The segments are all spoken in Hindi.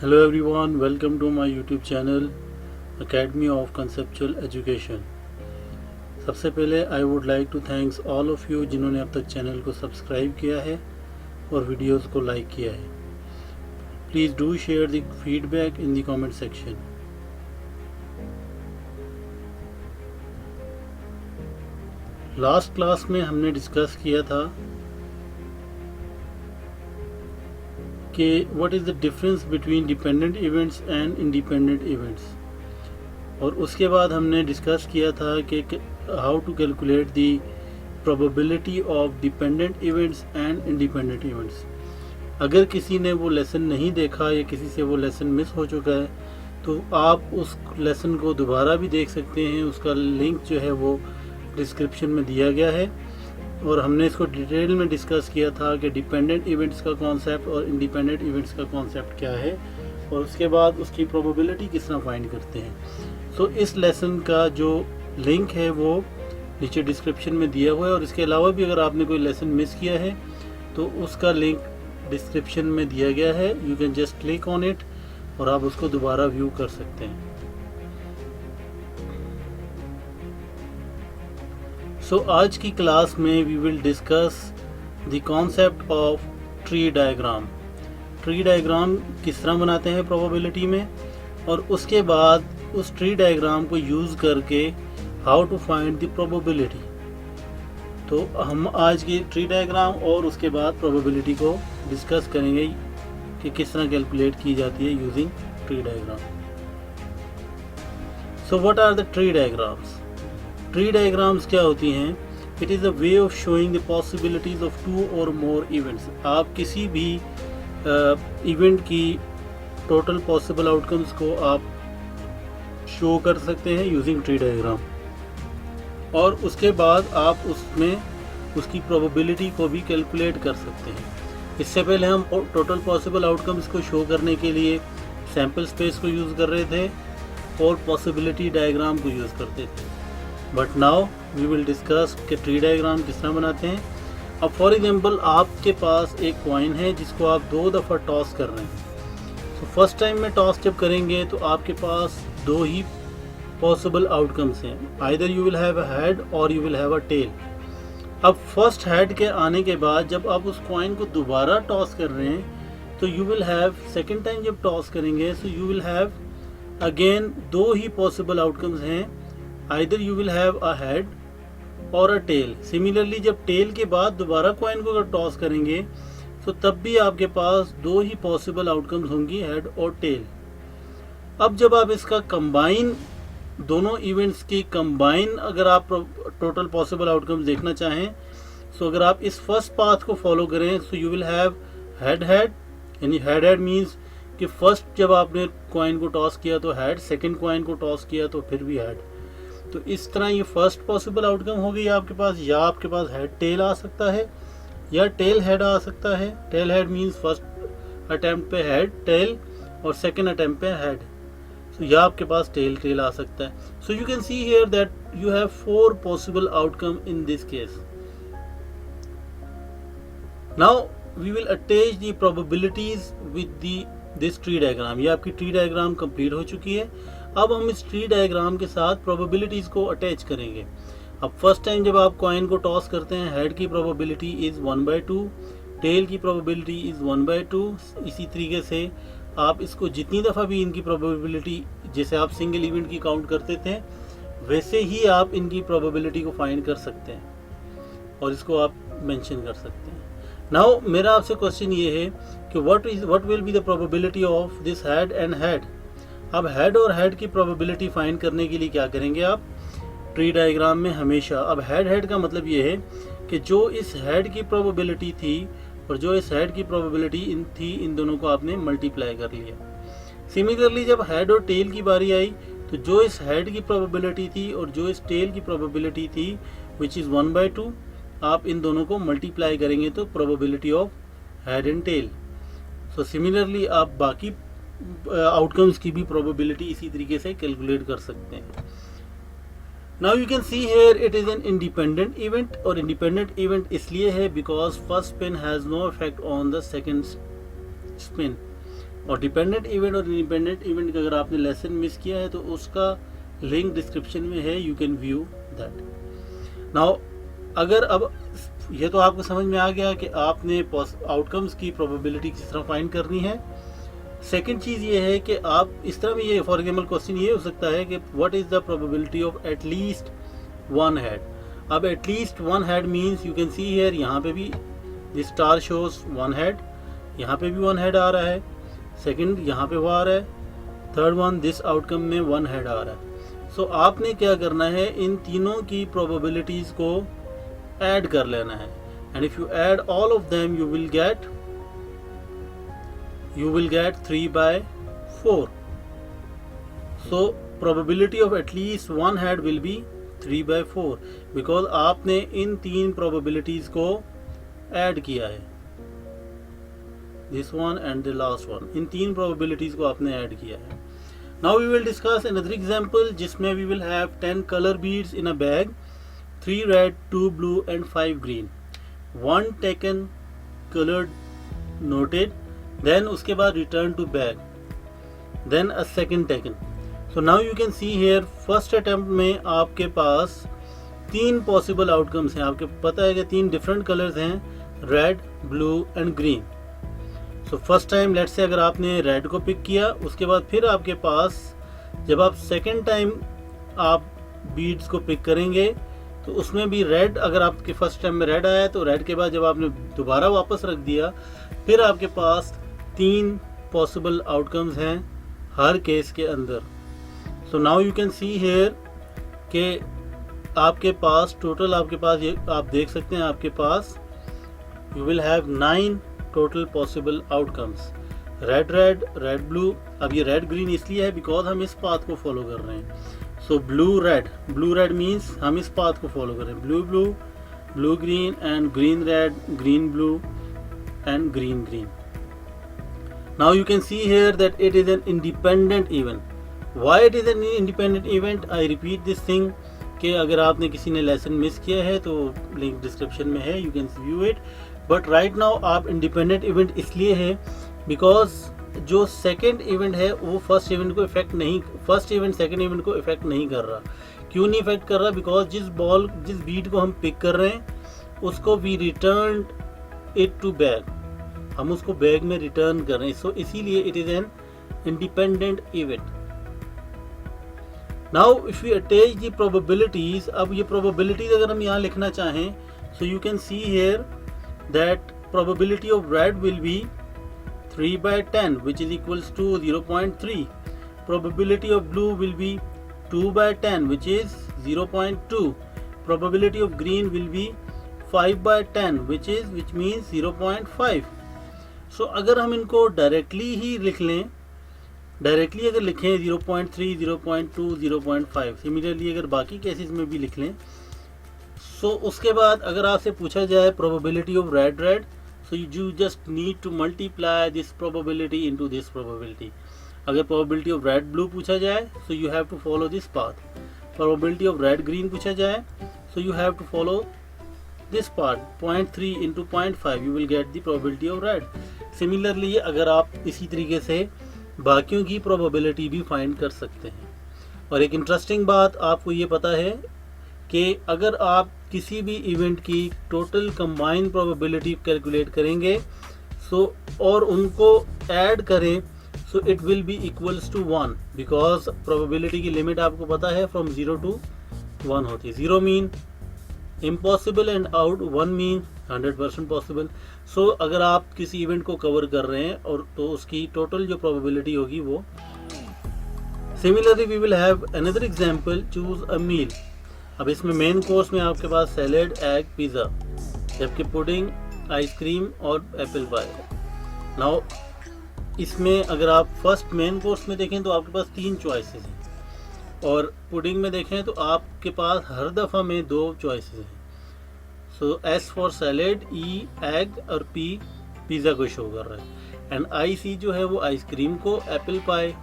Hello everyone, welcome to my YouTube channel Academy of Conceptual Education। सबसे पहले I would like to thanks all of you जिन्होंने अब तक चैनल को सब्सक्राइब किया है और वीडियोस को लाइक किया है। Please do share the feedback in the comment section. Last class में हमने डिस्कस किया था कि what is the difference between dependent events and independent events, और उसके बाद हमने डिस्कस किया था कि how to calculate the probability of dependent events and independent events. अगर किसी ने वो लेसन नहीं देखा या किसी से वो लेसन मिस हो चुका है तो आप उस लेसन को दोबारा भी देख सकते हैं। उसका लिंक जो है वो डिस्क्रिप्शन में दिया गया है और हमने इसको डिटेल में डिस्कस किया था कि डिपेंडेंट इवेंट्स का कॉन्सेप्ट और इंडिपेंडेंट इवेंट्स का कॉन्सेप्ट क्या है और उसके बाद उसकी प्रोबेबिलिटी किस तरह फाइंड करते हैं। सो इस लेसन का जो लिंक है वो नीचे डिस्क्रिप्शन में दिया हुआ है और इसके अलावा भी अगर आपने कोई लेसन मिस किया है तो उसका लिंक डिस्क्रिप्शन में दिया गया है। You can just click on it और आप उसको दोबारा व्यू कर सकते हैं। सो आज की क्लास में we will discuss the concept of tree diagram. Tree diagram किस तरह बनाते हैं प्रोबेबिलिटी में, और उसके बाद उस ट्री डायग्राम को यूज़ करके how to find the probability. तो हम आज की ट्री डायग्राम और उसके बाद प्रोबेबिलिटी को डिस्कस करेंगे कि किस तरह कैलकुलेट की जाती है using tree diagram. So what are the tree diagrams? Tree diagrams क्या होती हैं? It is a way of showing the possibilities of two और मोर इवेंट्स। आप किसी भी इवेंट की टोटल पॉसिबल आउटकम्स को आप शो कर सकते हैं यूजिंग ट्री डायग्राम, और उसके बाद आप उसमें उसकी प्रोबेबिलिटी को भी कैलकुलेट कर सकते हैं। इससे पहले हम टोटल पॉसिबल आउटकम्स को शो करने के लिए सैम्पल स्पेस को यूज़ कर रहे थे और पॉसिबिलिटी डायग्राम को यूज़ करते थे, but now we will discuss कि ट्री डायग्राम किस तरह बनाते हैं। अब फॉर एग्जांपल आपके पास एक कॉइन है जिसको आप 2 दफ़ा टॉस कर रहे हैं। तो फर्स्ट टाइम में टॉस जब करेंगे तो आपके पास 2 ही पॉसिबल आउटकम्स हैं, either you will have a head और you will have a tail. अब फर्स्ट हेड के आने के बाद जब आप उस कॉइन को दोबारा टॉस कर रहे हैं तो you will have, second time जब टॉस करेंगे so you will have again 2 ही पॉसिबल आउटकम्स हैं, either you will have a head और अ टेल। सिमिलरली जब टेल के बाद दोबारा कॉइन को अगर टॉस करेंगे तो तब भी आपके पास 2 ही पॉसिबल आउटकम्स होंगी, हेड और टेल। अब जब आप इसका कंबाइन, दोनों इवेंट्स की कंबाइन अगर आप टोटल पॉसिबल आउटकम्स देखना चाहें तो अगर आप इस फर्स्ट पाथ को फॉलो करें तो you will have head head, यानी हेड हेड मीन्स कि फर्स्ट जब आपने कॉइन को टॉस किया तो हेड, सेकंड कॉइन को टॉस किया तो फिर भी हेड। तो इस तरह ये फर्स्ट पॉसिबल आउटकम हो गई आपके पास, या आपके पास हेड टेल आ सकता है या टेल हेड आ सकता है। Tail head means first attempt पे हेड टेल और सेकंड अटेम्प्ट पे हेड, तो या आपके पास टेल टेल आ सकता है। So you can see here that you have 4 possible outcome in this case. Now we will attach the probabilities with this tree diagram. ये आपकी ट्री डायग्राम कंप्लीट हो चुकी है। अब हम इस ट्री डायग्राम के साथ प्रोबेबिलिटीज को अटैच करेंगे। अब फर्स्ट टाइम जब आप कॉइन को टॉस करते हैं, हेड की प्रोबेबिलिटी इज 1/2, टेल की प्रोबेबिलिटी इज 1/2। इसी तरीके से आप इसको जितनी दफ़ा भी इनकी प्रोबेबिलिटी, जैसे आप सिंगल इवेंट की काउंट करते थे वैसे ही आप इनकी प्रोबेबिलिटी को फाइंड कर सकते हैं और इसको आप मेंशन कर सकते हैं। नाउ मेरा आपसे क्वेश्चन ये है कि what will be the probability of this head and head. अब हेड और हेड की प्रोबेबिलिटी फाइंड करने के लिए क्या करेंगे आप ट्री डायग्राम में हमेशा, अब हेड का मतलब ये है कि जो इस हेड की प्रोबेबिलिटी थी और जो इस हेड की प्रोबेबिलिटी इन दोनों को आपने मल्टीप्लाई कर लिया। सिमिलरली जब हेड और टेल की बारी आई तो जो इस हेड की प्रोबेबिलिटी थी और जो इस टेल की प्रोबेबिलिटी थी विच इज़ 1/2, आप इन दोनों को मल्टीप्लाई करेंगे तो probability of head and tail. So similarly आप बाकी आउटकम्स की भी प्रोबेबिलिटी इसी तरीके से कैलकुलेट कर सकते हैं। Now you can see here it is an independent event, और इंडिपेंडेंट इवेंट इसलिए है because first spin has no effect on the second spin. और डिपेंडेंट इवेंट और इंडिपेंडेंट इवेंट का अगर आपने लेसन मिस किया है तो उसका लिंक डिस्क्रिप्शन में है, you can view that. Now अगर अब ये तो आपको समझ में आ गया कि आपने आउटकम्स की प्रोबेबिलिटी किस तरह फाइंड करनी है। सेकंड चीज़ ये है कि आप इस तरह भी, ये फॉर एग्जाम्पल क्वेश्चन ये हो सकता है कि what is the probability of at least one head. अब at least one head means you can see here, यहाँ पे भी this star shows one head, यहाँ पे भी वन हेड आ रहा है, सेकंड यहाँ पे वो आ रहा है, थर्ड वन दिस आउटकम में वन हेड आ रहा है। सो आपने क्या करना है, इन तीनों की प्रोबेबिलिटीज़ को ऐड कर लेना है, and if you add all of them you will get 3/4. So probability of at least one head will be 3/4 because आपने इन तीन probabilities को ऐड किया है, this one and the last one, इन तीन probabilities को आपने ऐड किया है। Now we will discuss another example जिसमें we will have 10 color beads in a bag, 3 red, 2 blue and 5 green, 1 taken, colored, noted, then उसके बाद return to bag, then a second taken. So now you can see here first attempt में आपके पास तीन possible outcomes हैं। आपके पता है कि तीन different colors हैं, red, blue and green. So first time let's say अगर आपने red को pick किया, उसके बाद फिर आपके पास जब आप second time आप beads को pick करेंगे तो उसमें भी red, अगर आपके first time में red आया तो red के बाद जब आपने दोबारा वापस रख दिया फिर आपके पास तीन पॉसिबल आउटकम्स हैं हर केस के अंदर। So now you can see here कि आपके पास टोटल, आपके पास ये आप देख सकते हैं, आपके पास you will have 9 total possible outcomes, red red, red blue. अब ये रेड ग्रीन इसलिए है बिकॉज हम इस पाथ को फॉलो कर रहे हैं। सो ब्लू रेड मीन्स हम इस पाथ को फॉलो कर रहे हैं, blue blue, blue green and green red, green blue and green. Now you can see here that it is an independent event. Why it is an independent event? I repeat this thing कि अगर आपने किसी ने लेसन मिस किया है तो लिंक डिस्क्रिप्शन में है, you can view it. But right now आप independent event इसलिए है because जो second event है वो first event को इफेक्ट नहीं, first event second event को इफेक्ट नहीं कर रहा। क्यों नहीं इफेक्ट कर रहा? Because जिस बीट को हम पिक कर रहे हैं उसको we returned it to bag, हम उसको बैग में रिटर्न कर रहे हैं, सो इसीलिए it is an independent event. Now if you attach the probabilities, अब ये प्रोबेबिलिटीज अगर हम यहाँ लिखना चाहें सो you can see here that probability of red will be 3/10 which is equals to 0.3. Probability of blue will be 2/10 which is 0.2. Probability of green will be 5/10 which means 0.5. So अगर हम इनको डायरेक्टली ही लिख लें, डायरेक्टली अगर लिखें 0.3, 0.2, 0.5, सिमिलरली अगर बाकी केसेस में भी लिख लें, सो उसके बाद अगर आपसे पूछा जाए probability of red red, so you just need to multiply this probability into this probability. अगर प्रोबेबिलिटी ऑफ रेड ब्लू पूछा जाए so you have to follow this path, probability of red green पूछा जाए so you have to follow this part, 0.3 into 0.5 you will get the probability of red. Similarly अगर आप इसी तरीके से बाकियों की probability भी find कर सकते हैं। और एक इंटरेस्टिंग बात आपको ये पता है कि अगर आप किसी भी इवेंट की टोटल कंबाइंड probability कैलकुलेट करेंगे और उनको ऐड करें so it will be equals to 1 because probability की लिमिट आपको पता है फ्रॉम 0 to 1 होती है। 0 mean impossible and out, 1 mean 100% possible. So अगर आप किसी इवेंट को कवर कर रहे हैं और तो उसकी टोटल जो प्रोबेबिलिटी होगी वो। Similarly we will have another example, choose a meal. अब इसमें मेन कोर्स में आपके पास सैलेड, एग, पिज़्ज़ा, जबकि पुडिंग, आइसक्रीम और एप्पल पाई। नाउ इसमें अगर आप फर्स्ट मेन कोर्स में देखें तो आपके पास 3 चॉइसेस हैं और पुडिंग में देखें तो आपके पास हर दफ़ा में 2 चॉइसेस हैं। So S for salad, E egg और पी पिज़्ज़ा को शो कर रहा है एंड आई सी जो है वो आइसक्रीम को, एप्पल पाई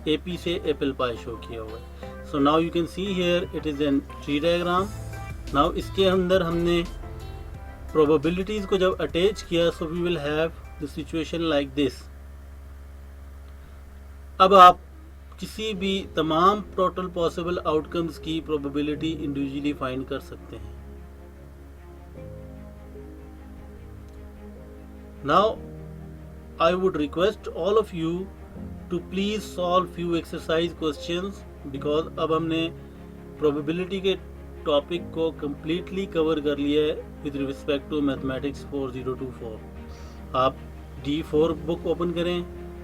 ए पी से एप्पल पाई शो किया हुआ है। So now you can see here it is an tree diagram. Now इसके अंदर हमने प्रोबेबिलिटीज़ को जब अटैच किया so we will have the situation like this. अब आप किसी भी तमाम टोटल पॉसिबल आउटकम्स की प्रोबेबिलिटी इंडिविजुअली फाइंड कर सकते हैं। Now I would request all of you to please solve few exercise questions because अब हमने probability के टॉपिक को completely कवर कर लिया है with respect to mathematics 4024। आप D4 बुक ओपन करें,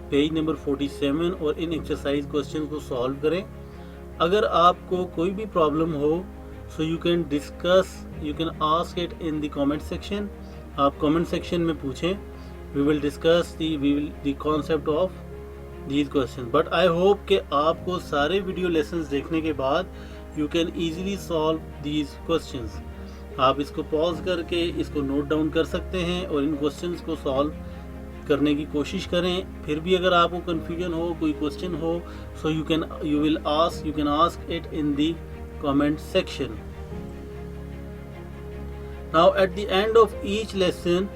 पेज नंबर 47 और इन एक्सरसाइज क्वेश्चन को सॉल्व करें। अगर आपको कोई भी प्रॉब्लम हो so you can discuss, you can ask it in the comment section। आप comment section में पूछें। We will discuss the concept of these questions। But I hope कि आपको सारे वीडियो लेसन्स देखने के बाद you can easily solve these questions। आप इसको पॉज करके इसको नोट डाउन कर सकते हैं और इन क्वेश्चंस को सॉल्व करने की कोशिश करें। फिर भी अगर आपको कन्फ्यूजन हो, कोई क्वेश्चन हो, so you can ask it in the comment section। Now at the end of each lesson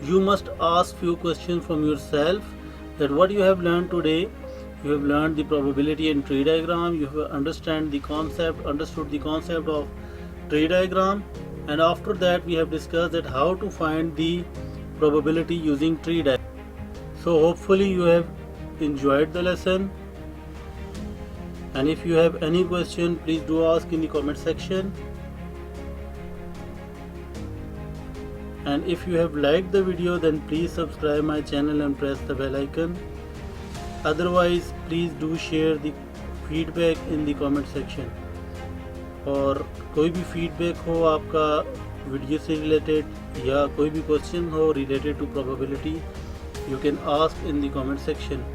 you must ask few questions from yourself that what you have learned today. You have learned the probability and tree diagram, you have understood the concept of tree diagram, and after that we have discussed that how to find the probability using tree diagram। So hopefully you have enjoyed the lesson, and if you have any question please do ask in the comment section। And if you have liked the video then please subscribe my channel and press the bell icon। Otherwise please do share the feedback in the comment section। और कोई भी feedback हो आपका वीडियो से रिलेटेड या कोई भी क्वेश्चन हो related to probability, you can ask in the comment section।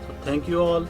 So thank you all।